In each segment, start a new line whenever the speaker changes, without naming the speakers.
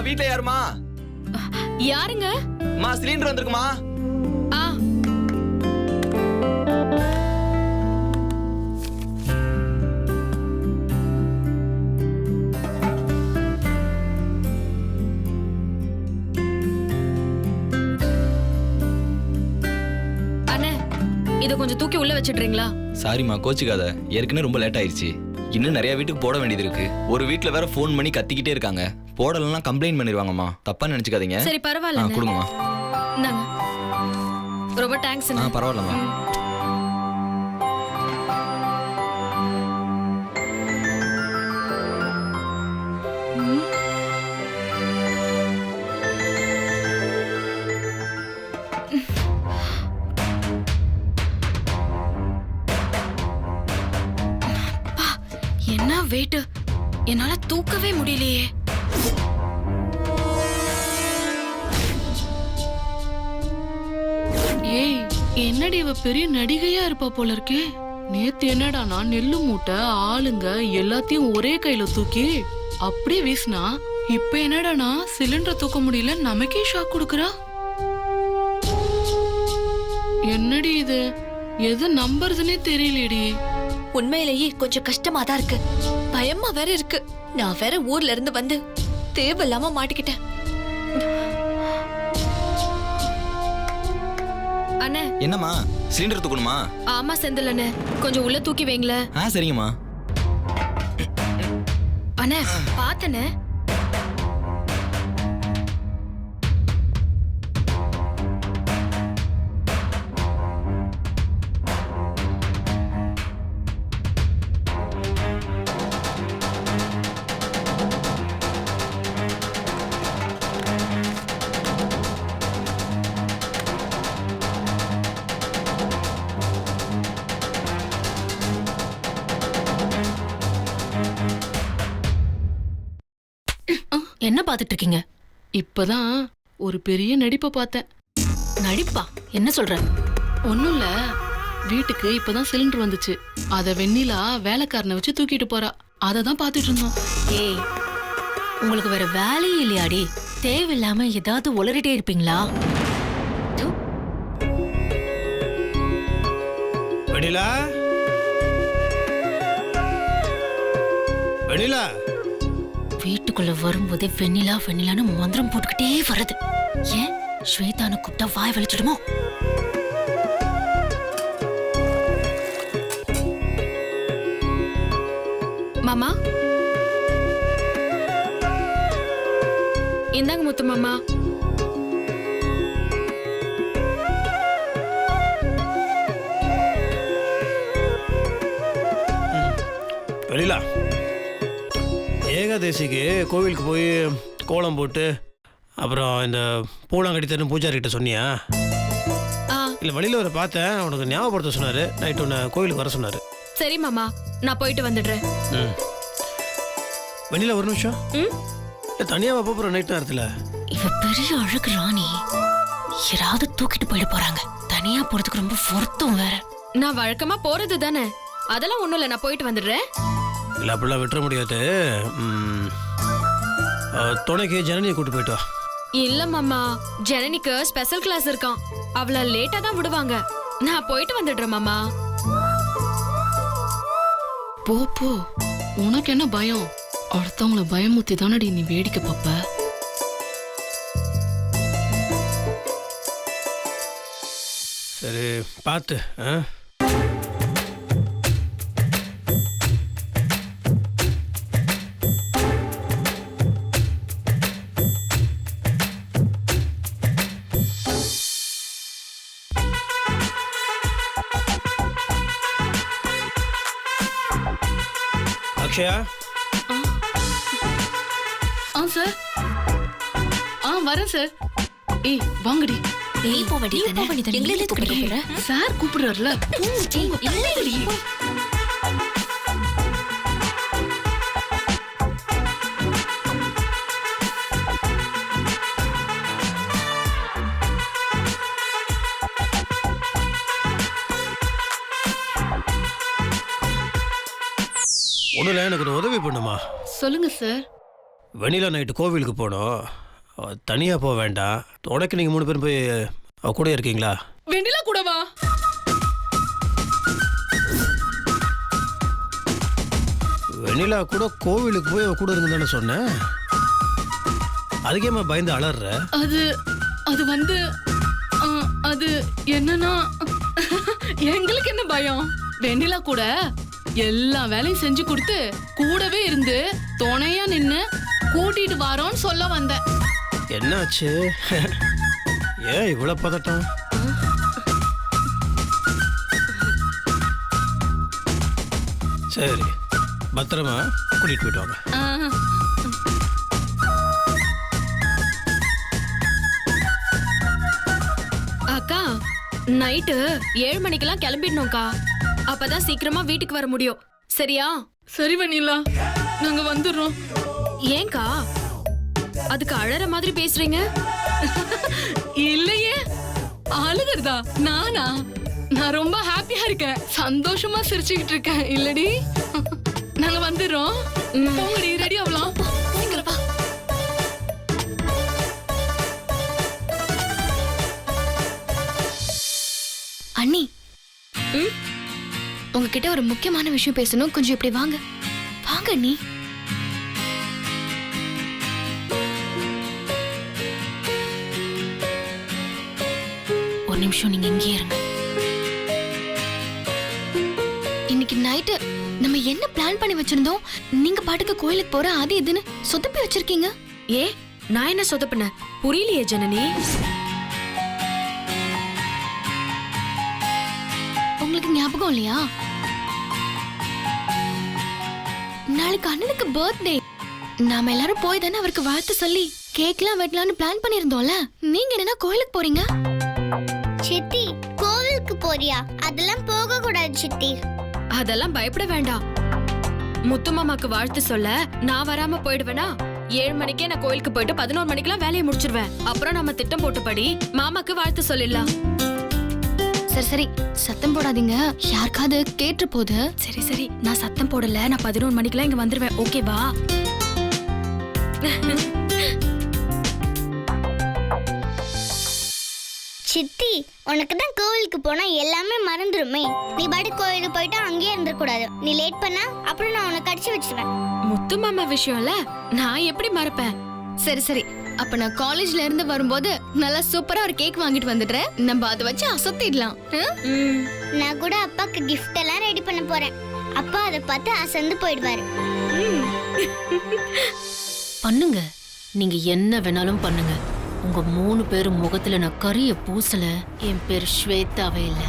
வீட்ல யாருமா?
யாருங்க?
மா சிலிண்டர் வந்திருக்குமா?
ஆ அண்ணே, இத கொஞ்சம் தூக்கி உள்ள வச்சிடுறீங்களா?
சாரிம்மா, கோச்சுக்காத. ஏற்கனவே ரொம்ப லேட் ஆயிருச்சு. இன்னும் நிறைய வீட்டுக்கு போட வேண்டியது இருக்கு. ஒரு வீட்ல வேற ஃபோன் பண்ணி கத்திக்கிட்டே இருக்காங்க. போடலன்னா கம்ப்ளைண்ட் பண்ணிடுவாங்கம்மா. தப்பா நினைச்சுக்காதீங்க.
சரி பரவாயில்ல.
கொடுங்கம்மா.
இந்தாங்க. ரொம்ப தேங்க்ஸ்.
பரவாயில்லம்மா.
என்ன வெயிட், என்னால தூக்கவே முடியலையே.
ஏய், என்னடி இவ பெரிய நடிகையா இருப்பா போல இருக்கே. நேத்து என்னடானா நெல்லு மூட்டை ஆளுங்க எல்லாத்தையும் ஒரே கையில தூக்கி அப்படியே வீசினா, இப்ப என்னடானா சிலிண்டர் தூக்க முடியல நமக்கே ஷாக் கொடுக்கறா. என்னடி இது, எது நம்புறதுன்னே தெரியலடி.
உண்மையிலேயே கொஞ்சம் கஷ்டமா தான் இருக்கு, பயமா வேற இருக்கு. நான் வேற ஊர்ல இருந்து வந்து தேவையில்லாம மாட்டிக்கிட்டேன்.
அண்ணே.
என்னம்மா, சிலிண்டர் தூக்கணுமா?
ஆமா செந்தில் அண்ணே, கொஞ்சம் உள்ள தூக்கி வைங்களேன்.
சரிங்கம்மா.
அண்ணே பாத்தனே.
என்ன பாத்துட்டு இருக்கீங்க?
இப்பதான் ஒரு பெரிய நடிப்பை பார்த்தேன்.
நடிப்பா? என்ன சொல்ற?
ஒண்ணும் இல்ல, வீட்டுக்கு இப்பதான் சிலிண்டர் வந்துச்சு. அத வெண்ணிலா வேலைக்காரனை வச்சு தூக்கிட்டு போறா. அததான் பாத்துட்டு இருந்தோம்.
ஏய், உங்களுக்கு வேற வேலையே இல்லையாடி? தேவையில்லாம ஏதாவது உளறிட்டே இருப்பீங்களா?
வெண்ணிலா, வெண்ணிலா.
வீட்டுக்குள்ள வரும்போதே வெண்ணிலா வெண்ணிலான்னு மந்திரம் போட்டுக்கிட்டே வருது. ஏன் ஸ்வேதான கூப்பிட்டா வாய் வலிச்சிடுமோ?
மாமா, இந்தாங்க முத்து மாமா.
வெண்ணிலா, ஏகாதேசிக்கு கோவிலுக்கு போய் கோலம் போட்டு அப்புறம் இந்த பூலாங்கடி தரும் பூஜாரிகிட்ட சொன்னியா? இல்லை, வழியில் வர பார்த்தேன். உனக்கு ஞாபகப்படுத்த சொன்னார். நைட்டு உன்னை கோவிலுக்கு வர சொன்னார்.
சரி மாமா, நான் போயிட்டு வந்துடுறேன்.
வெண்ணிலா, ஒரு நிமிஷம். தனியாக போகிற நைட் நேரத்தில்
இவ பெரிய அழகு ராணி, யாராவது தூக்கிட்டு போயிட போறாங்க. தனியா போறதுக்கு ரொம்ப பொருத்தம் வேற.
நான் வழக்கமா போறது தானே, அதெல்லாம் ஒண்ணும் இல்ல. நான் போயிட்டு வந்துடுறேன்.
இல்லை, அப்படிலாம் விட்டுற முடியாது. துணைக்கு ஜனனியை கூட்டு போயிட்டு வா.
இல்ல மாமா, ஜனனிக்கு ஸ்பெஷல் கிளாஸ் இருக்கான். அவள லேட்டா தான் விடுவாங்க. நான் போயிட்டு வந்துடுறேன் மாமா.
போ போ, உனக்கு என்ன பயம்? அடுத்தவங்கள பயமுத்தி தானடி நீ வேடிக்கை பாப்ப.
சரி, பார்த்து. அக்ஷயா.
சார், வரேன் சார். ஏய் வாங்கடி.
ஏய் போவடி, எங்களே கூப்பிட்டு போற.
சார் கூப்பிடுறாருல.
ஒண்ணுல எனக்கு ஒரு உதவி பண்ணுமா?
சொல்லுங்க சார்.
வெண்ணிலா நைட்டு கோவிலுக்கு போகணும். தனியாக போக வேண்டாம். உனக்கு நீங்கள் 3 பேரும் போய் அவ கூட இருக்கீங்களா?
வெண்ணிலா கூடவா?
வெண்ணிலா கூட கோவிலுக்கு போய் அவ கூட இருங்க தானே சொன்னேன். அதுக்கேம்மா பயந்து அலற?
அது வந்து அது என்னன்னா எங்களுக்கு என்ன பயம், வெண்ணிலா கூட எல்லா வேலையும் செஞ்சு கொடுத்து கூடவே இருந்து துணையா நின்னு கூட்டிட்டு வாரோன்னு சொல்ல வந்தேன்.
என்னாச்சு? ஏன் இவ்வளவு பதட்டம்? சரி, பத்திரமா கூட்டிட்டு போயிட்டு வாங்க.
அக்கா நைட்டு 7 மணிக்கெல்லாம் கிளம்பிடணும்க்கா. அப்பதான் சீக்கிரமா வீட்டுக்கு வர முடியும். சரியா?
சரி வெண்ணிலா, நாங்க வந்துடுறோம்.
ஏன்க்கா அதுக்கு அழற மாதிரி பேசுறீங்க?
இல்லையே, அழுகிறதா? நானா? நான் ரொம்ப ஹாப்பியா இருக்கேன், சந்தோஷமா சிரிச்சுக்கிட்டு இருக்கேன். இல்லடி, நாங்க வந்துடுறோம். போங்கடி, ரெடி ஆகலாம்.
அண்ணி, உங்ககிட்ட ஒரு முக்கியமான விஷயம் பேசணும். கொஞ்சம் இப்படி வாங்க. வாங்க அண்ணி. ஒரு நிமிஷம் நீங்க இங்கே இருங்க. இன்னைக்கு நைட்டு நம்ம என்ன பிளான் பண்ணி வச்சிருந்தோம்? நீங்க பாட்டுக்கு கோயிலுக்கு போற அது இதுன்னு சொதப்பி வச்சிருக்கீங்க.
ஏ, நான் என்ன சொதப்புனேன்? புரியலையே ஜனனி.
உங்களுக்கு ஞாபகம் இல்லையா? நாளைக்கு அண்ணனுக்கு பர்த்டே. நாம எல்லாரும் போய் தானே அவருக்கு வாழ்த்து சொல்லி கேக்லாம் வெட்டலாம்னு பிளான் பண்ணிருந்தோம்ல. நீங்க என்னன்னா கோயிலுக்கு போறீங்க?
சித்தி, கோவிலுக்கு போறியா? அதெல்லாம் போக கூடாது சித்தி.
அதெல்லாம் பயப்பட வேண்டாம். முத்து மாமாக்கு வாழ்த்து சொல்ல நான் வராம போயிடுவேனா? 7 மணிக்கே நான் கோயிலுக்கு போயிட்டு 11 மணிக்கெல்லாம் வேலையை முடிச்சிருவேன். அப்புறம் நம்ம திட்டம் போட்டபடி மாமாக்கு வாழ்த்து சொல்லிடலாம்.
சரி சரி, சத்தம் போடாதீங்க, யாருக்காவது கேட்டு போகுது.
சரி சரி, நான் சத்தம் போடல. நான் 11 மணிக்கெல்லாம் இங்க வந்துருவேன். ஓகேவா?
சித்தி, உனக்கு தான் கோவிலுக்கு போனா எல்லாமே மறந்துருமே. நீ பாடி கோவிலுக்கு போயிட்டு அங்கேயே இருந்துடக்கூடாது. நீ லேட் பண்ணா அப்புறம் நான் உனக்கு அடிச்சு வச்சிருவேன்.
முத்து மாமா விஷயம்ல நான் எப்படி மறப்பேன்?
சரி சரி, அப்ப நான் காலேஜ்ல இருந்து வரும்போது நல்லா சூப்பரா ஒரு கேக் வாங்கிட்டு வந்துடுறேன். நம்ம அதை வச்சு அசத்திடலாம்.
நான் கூட அப்பாக்கு கிஃப்ட் எல்லாம் ரெடி பண்ண போறேன். அப்பா அதை பார்த்து அசந்து போயிடுவாரு.
பண்ணுங்க, நீங்க என்ன வேணாலும் பண்ணுங்க. உங்க 3 பேரும் முகத்துல நான் கரிய பூசல. என் பேர் ஸ்வேதாவே இல்ல.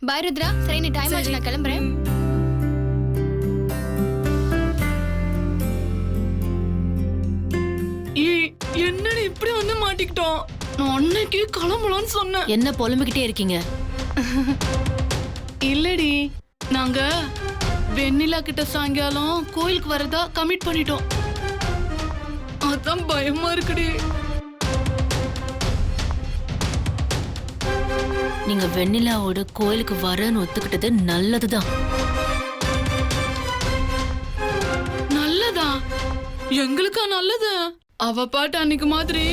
பாய் ருத்ரா. சரி, நீ டைம் ஆச்சு, நான் கிளம்புறேன்.
என்னடி இப்படி வந்து மாட்டிக்கிட்டோம்? நான் அன்னைக்கு கிளம்பலான்னு சொன்னேன்.
என்ன புலம்பிக்கிட்டே இருக்கீங்க?
இல்லடி, நாங்க வெண்ணிலா கிட்ட சாயங்காலம் கோயிலுக்கு வரதா கமிட் பண்ணிட்டோம். அதான் பயமா இருக்குடி.
நீங்க வெண்ணிலாவோட கோயிலுக்கு வரன்னு ஒத்துக்கிட்டது நல்லதுதான்.
நல்லதா? எங்களுக்கா நல்லது? அவ பாட்டு அன்னைக்கு மாதிரி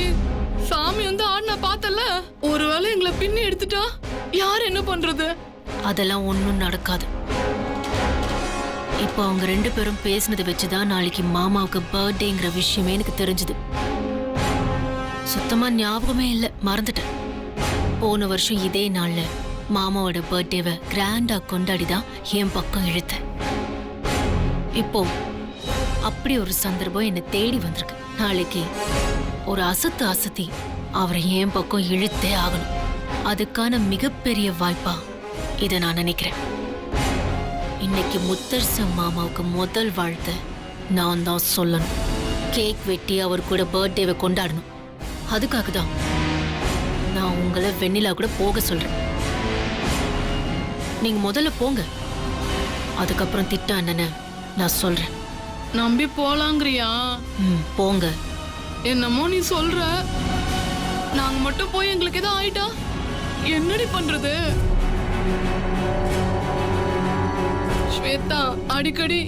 சாமி வந்து ஆடினா பார்த்தல. ஒருவேளை எங்களை பின்னி எடுத்துட்டா யார் என்ன பண்றது?
அதெல்லாம் ஒண்ணும் நடக்காது. இப்போ அவங்க 2 பேரும் பேசினதை வச்சுதான் நாளைக்கு மாமாவுக்கு பர்த்டேங்கிற விஷயமே எனக்கு தெரிஞ்சது. சுத்தமா ஞாபகமே இல்லை, மறந்துட்டேன். போன வருஷம் இதே நாள்ல மாமாவோட பர்த்டேவை கிராண்டா கொண்டாடிதான் என் பக்கம் இழுத்தேன். இப்போ அப்படி ஒரு சந்தர்ப்பம் என்னை தேடி வந்திருக்கு. நாளைக்கு ஒரு அசத்தி அவரை என் பக்கம் இழுத்தே ஆகணும். அதுக்கான மிகப்பெரிய வாய்ப்பா இதை நான் நினைக்கிறேன். இன்னைக்கு முத்தரசன் மாமாவுக்கு முதல் வாழ்த்து நான் தான் சொல்லணும். கேக் வெட்டி அவர் கூட பர்த்டேவை கொண்டாடணும். அதுக்காக தான் நான் உங்களை வெண்ணிலா கூட போக சொல்றேன். நீங்க முதல்ல போங்க, அதுக்கப்புறம் திட்டம் என்னன்னு நான் சொல்றேன்.
நம்பி போலாங்கிறியா?
போங்க.
என்னமோ நீ சொல்ற. நாங்க மட்டும் போய் எங்களுக்கு எதாவது ஆயிட்டா என்னடி பண்றது? ஸ்வேதா அடிக்கடி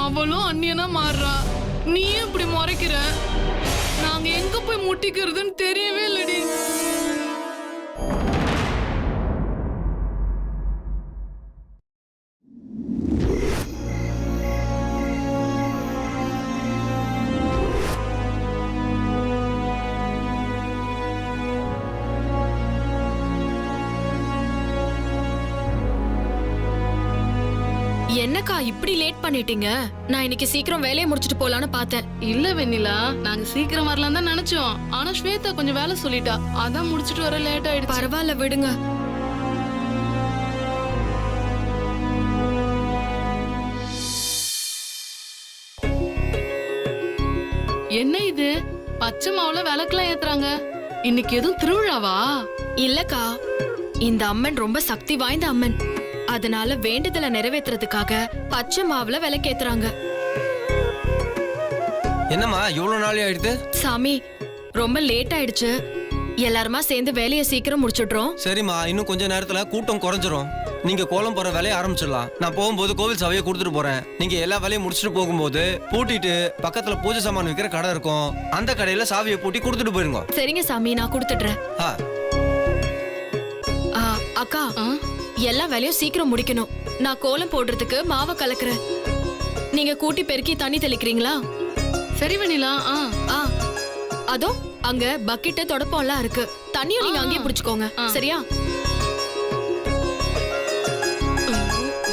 அவளும் அண்ணியனா மாறுறா. நீ இப்படி முறைக்கிற, நாங்க எங்க போய் முட்டிக்கிறதுன்னு தெரியவே இல்லடி.
என்னக்கா இப்படி லேட் பண்ணிட்டீங்க? நான் இன்னைக்கு சீக்கிரம் வேலையை முடிச்சிட்டு போலான்னு பார்த்தேன்.
இல்ல வெண்ணிலா, நாங்க சீக்கிரம் வரலாம் தான் நினைச்சோம். ஆனா ஸ்வேதா கொஞ்சம் வேலை சொல்லிட்டா, அதான் முடிச்சிட்டு வர லேட் ஆயிடுச்சு.
பரவாயில்ல விடுங்க.
என்ன இது பச்சை மாவுல விளக்கெல்லாம் ஏத்துறாங்க? இன்னைக்கு எதுவும் திருவிழாவா?
இல்லக்கா, இந்த அம்மன் ரொம்ப சக்தி வாய்ந்த அம்மன். அதனால வேண்டுதலை நிறைவேற்றுறதுக்காக பச்சை மாவுல விளக்கேத்துறாங்க.
என்னம்மா இவ்வளவு நாள் ஆயிடுது?
சாமி, ரொம்ப லேட் ஆயிடுச்சு. எல்லாருமா சேர்ந்து வேலையை சீக்கிரம் முடிச்சிடுறோம்.
சரிம்மா, இன்னும் கொஞ்ச நேரத்துல கூட்டம் குறைஞ்சிரும். நீங்க கோலம் போற வேலையை ஆரம்பிச்சிடலாம். நான் போகும்போது கோவில் சவையை கொடுத்துட்டு போறேன். நீங்க எல்லா வேலையும் முடிச்சுட்டு போகும்போது பூட்டிட்டு பக்கத்துல பூஜை சாமான் விற்கிற கடை இருக்கும், அந்த கடையில சாவியை பூட்டி கொடுத்துட்டு போயிருங்க.
சரிங்க சாமி, நான் கொடுத்துடுறேன்.
ஆ.
அக்கா, எல்லா வேலையும் சீக்கிரம் முடிக்கணும். நான் கோலம் போடுறதுக்கு மாவை கலக்குறேன். நீங்க கூட்டி பெருக்கி தண்ணி தெளிக்கிறீங்களா?
சரி வெண்ணிலா.
அதோ அங்க பக்கெட்டு தொடப்பம்லாம் இருக்கு. தண்ணியும் நீங்க அங்கேயே பிடிச்சுக்கோங்க. சரியா?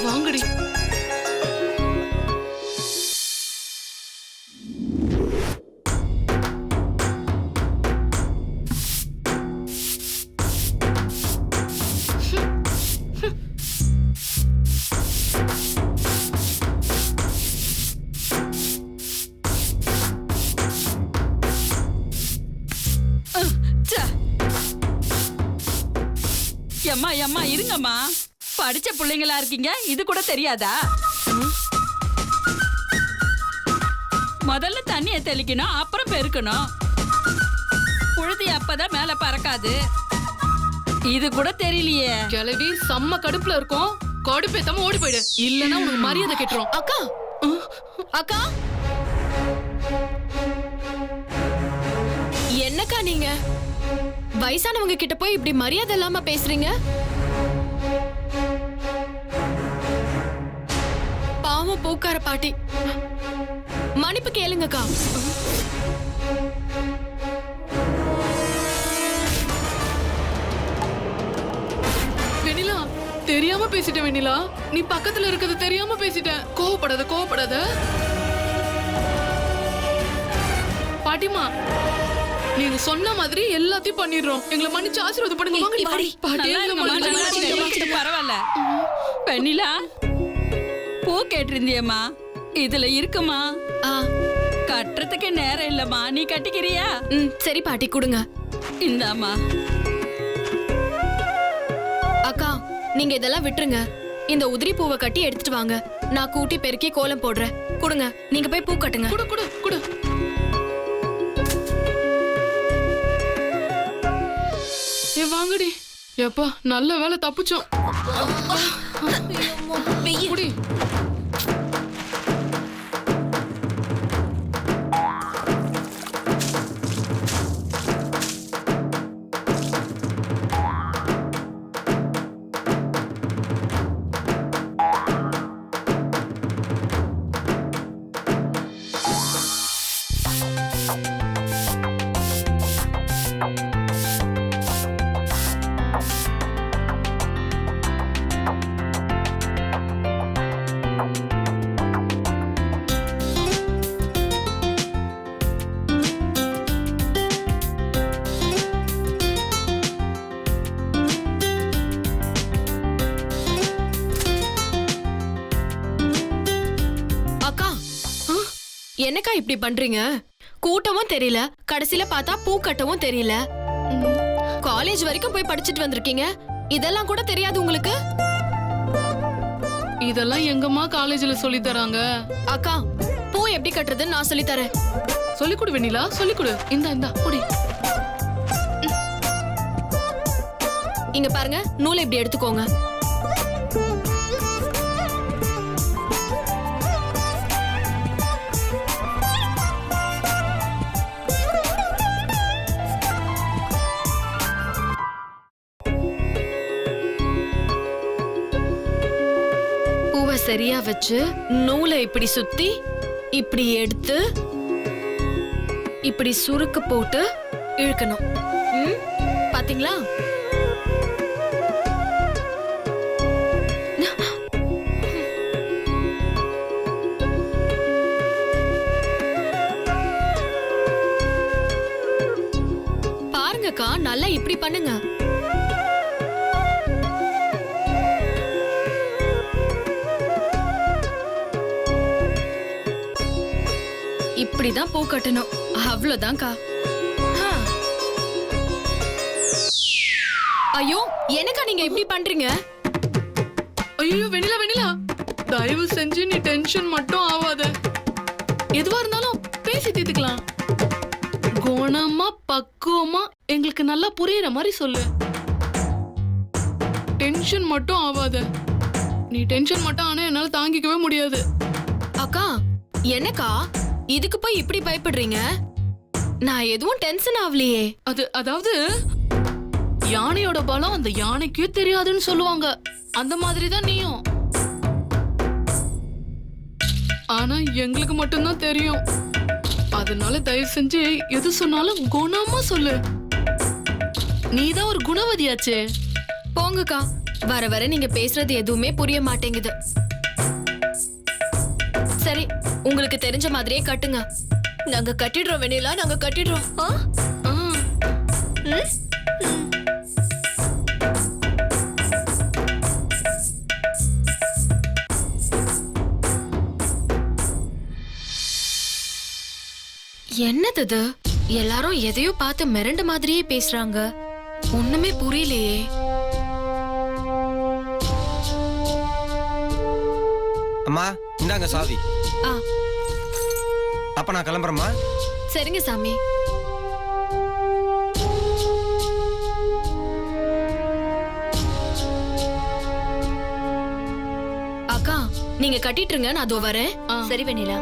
வாங்கடி.
எம்மா எம்மா இருங்கம்மா, படிச்ச பிள்ளைங்களா இருக்கீங்க, இது கூட தெரியாதா? முதல்ல தண்ணிய தெளிக்கணும், அப்புறம் பெருக்கணும். புழுதி அப்பதான் மேல பறக்காது. இது கூட தெரியலையே.
கிளவி செம்ம கடுப்புல இருக்கும். கடுப்பேத்தாம ஓடி போயிடு, இல்லன்னா உனக்கு மரியாதை கெட்டுரும்.
அக்கா, அக்கா, என்னக்கா நீங்க வயசானவங்க கிட்ட போய் இப்படி மரியாதை இல்லாம பேசுறீங்க? பாவம் பூக்கார பாட்டி, மன்னிப்பு கேளுங்கக்கா.
வெண்ணிலா, தெரியாம பேசிட்ட வெண்ணிலா. நீ பக்கத்துல இருக்கிறது தெரியாம பேசிட்ட. கோவப்படாத கோவப்படாத. பாட்டிமா, நீங்க சொன்ன மாதிரி எல்லாத்தையும் பண்ணிடுறோம். எங்களை மன்னிச்சு ஆசீர்வாதம் பண்ணுங்க. வாங்கடி, வாடி. பாட்டி, எங்களை மன்னிச்சு.
பரவாயில்ல. வெண்ணிலா, பூ கேட்டிருந்தியம்மா, இதுல இருக்குமா? கட்டுறதுக்கு நேரம் இல்லம்மா, நீ கட்டிக்கிறியா?
சரி பாட்டி, கொடுங்க.
இந்தாம்மா.
அக்கா, நீங்க இதெல்லாம் விட்டுருங்க. இந்த உதிரி பூவை கட்டி எடுத்துட்டு வாங்க. நான் கூட்டி பெருக்கி கோலம் போடுறேன். கொடுங்க, நீங்க போய் பூ கட்டுங்க.
குடு குடு குடு. வாங்கடி. எப்பா, நல்ல வேலை தப்பிச்சோம். குடி.
என்னக்கா இப்படி பண்றீங்க? கூட்டமும் தெரியல, கடைசியில பார்த்தா பூ கட்டவும் தெரியல. காலேஜ் வரைக்கும் போய் படிச்சுட்டு வந்திருக்கீங்க, இதெல்லாம் கூட தெரியாது உங்களுக்கு?
இதெல்லாம் எங்கம்மா காலேஜ்ல சொல்லி தராங்க?
அக்கா, பூ எப்படி கட்டுறதுன்னு நான் சொல்லி தரேன்.
சொல்லி கொடு வெண்ணிலா, சொல்லி கொடு. இந்தா குடி.
இங்க பாருங்க, நூலை இப்படி எடுத்துக்கோங்க. சரியா வச்சு நூலை இப்படி சுத்தி இப்படி எடுத்து இப்படி சுருக்கு போட்டு இழுக்கணும். ம், பாத்தீங்களா? பாருங்கக்கா, நல்லா இப்படி பண்ணுங்க. இப்படிதான் பூ கட்டணும். அவ்வளவுதான்க்கா. ஆ. ஐயோ, எனக்கா நீங்க இப்படி பண்றீங்க?
ஐயோ வெண்ணிலா வெண்ணிலா, தயவு செஞ்சு நீ டென்ஷன் மட்டும் ஆகாத. எதுவா இருந்தாலும் பேசி தீர்த்துக்கலாம். குணமா பக்குவமா எங்களுக்கு நல்லா புரியுற மாதிரி சொல்லு. டென்ஷன் மட்டும் ஆகாத. நீ டென்ஷன் மட்டும் ஆனா என்னால தாங்கிக்கவே முடியாது.
அக்கா, என்னக்கா இதுக்கு போய் இப்படி பயப்படுறீங்க? நான் எதுவும் டென்ஷன் ஆவலையே.
அதாவது யானையோட பலம் அந்த யானைக்கே தெரியாதுன்னு சொல்லுவாங்க. அந்த மாதிரி தான் நீயும். ஆனா எங்களுக்கு மட்டும்தான் தெரியும். அதனால தயவு செஞ்சு எது சொன்னாலும் குணமா சொல்லு. நீதான் ஒரு குணவதியாச்சே.
போங்கக்கா, வர வர நீங்க பேசுறது எதுவுமே புரிய மாட்டேங்குது. சரி, உங்களுக்கு தெரிஞ்ச மாதிரியே கட்டுங்க. நாங்க கட்டிடுறோம் வெண்ணிலா, நாங்க கட்டிடுறோம். ஆ?
ஆ.
ம்? என்னது இது? எல்லாரும் எதையோ பார்த்து மிரண்ட மாதிரியே பேசுறாங்க. ஒண்ணுமே புரியலையே.
அம்மா இந்தாங்க சாவி.
ஆ,
அப்ப நான் கிளம்புறேம்மா.
சரிங்க சாமி. அக்கா, நீங்க கட்டிட்டுருங்க, நான் அதோ வரேன்.
ஆ.
சரி வெண்ணிலா.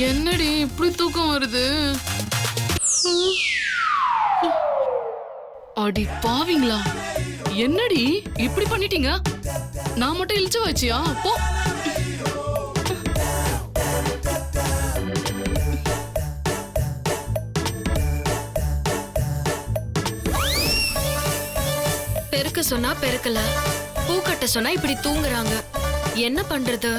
என்னடி இப்படி தூக்கம் வருது? அடி பாவிங்களா, என்னடி இப்படி பண்ணிட்டீங்க? நான் மட்டும் இழிச்சு வச்சியா? போ.
பெருக்க சொன்னா பெருக்கல, பூக்கட்ட சொன்னா இப்படி தூங்குறாங்க. என்ன பண்றது?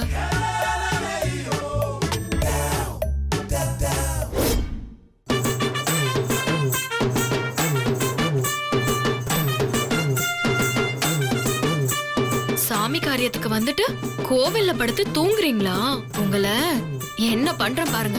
சாமி காரியத்துக்கு வந்துட்டு கோவில்ல படுத்து தூங்குறீங்களா? உங்களை என்ன பண்றேன் பாருங்க.